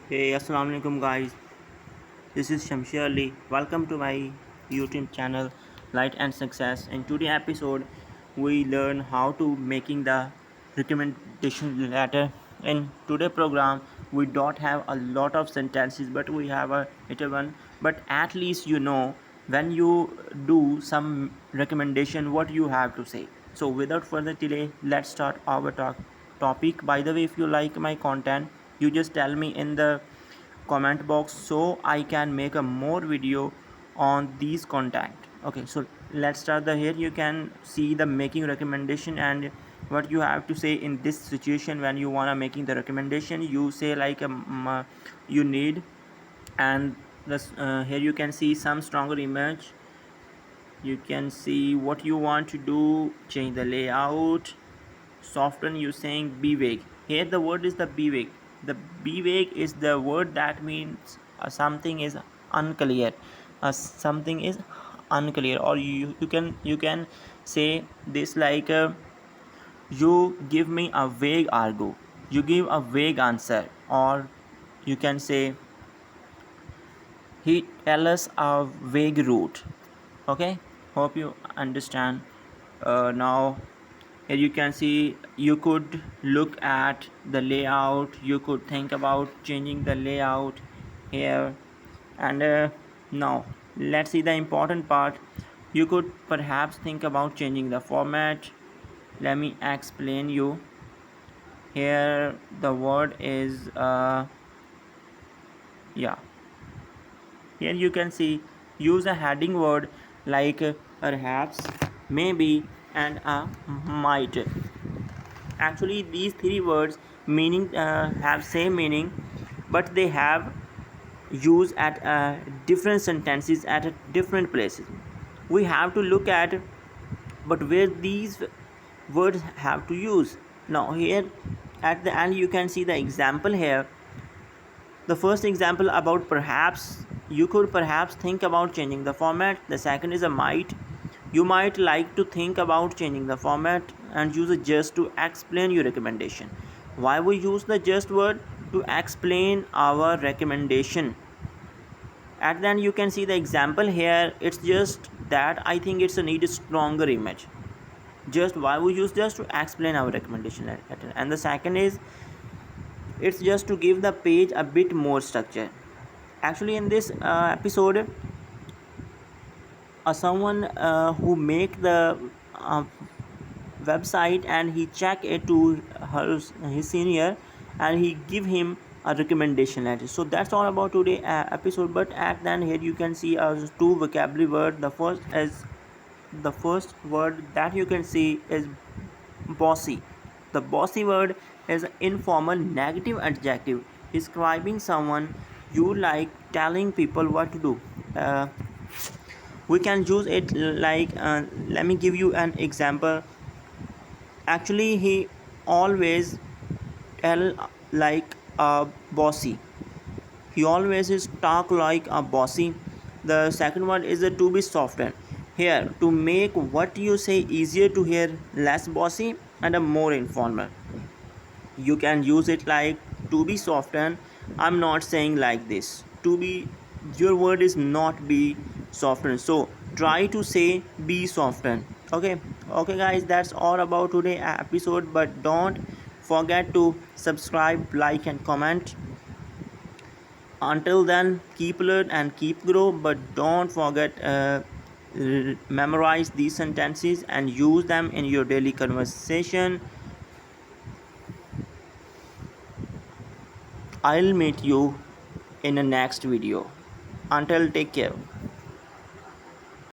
Hey, assalamu alaikum guys. This is Shamshir Ali. Welcome to my YouTube channel Light and Success. In today's episode, we learn how to making the recommendation letter. In today program, we don't have a lot of sentences, but we have a little one. But at least you know when you do some recommendation, what you have to say. So without further delay, let's start our topic. By the way, if you like my content, you just tell me in the comment box so I can make a more video on these content. Okay, so let's start the here. You can see the making recommendation and what you have to say in this situation. When you wanna making the recommendation, you say like you need, and this here you can see some stronger image. You can see what you want to do, change the layout, soften. You saying be vague. Here the word is the be vague. The be vague is the word that means something is unclear. Something is unclear, or you can say this like you give me a vague argo. You give a vague answer, or you can say he tell us a vague route. Okay, hope you understand. Now here you can see you could look at the layout, you could think about changing the layout here. And now let's see the important part. You could perhaps think about changing the format. Let me explain you. Here the word is yeah, here you can see use a heading word like perhaps, maybe, and might. Actually these three words meaning have same meaning, but they have used at different sentences at different places. We have to look at but where these words have to use. Now here at the end you can see the example here. The first example about perhaps, you could perhaps think about changing the format. The second is a might. You might like to think about changing the format, and use a just to explain your recommendation. Why we use the just word? To explain our recommendation. At the end you can see the example here. It's just that I think it's a need a stronger image. Just why we use just to explain our recommendation letter. And the second is it's just to give the page a bit more structure. Actually in this episode, someone who make the uh, website, and he check it to his senior, and he give him a recommendation letter. So that's all about today episode. But at then here you can see two vocabulary word. The first word that you can see is bossy. The bossy word is an informal negative adjective describing someone you like telling people what to do. We can use it like let me give you an example. Actually he always tell like a bossy. He always is talk like a bossy. The second one is to be softened. Here to make what you say easier to hear, less bossy and a more informal. You can use it like to be softened. I'm not saying like this. To be, your word is not be softened. So try to say be softened. Okay guys, that's all about today episode. But don't forget to subscribe, like and comment. Until then, keep learn and keep grow. But don't forget memorize these sentences and use them in your daily conversation. I'll meet you in the next video. Until, take care.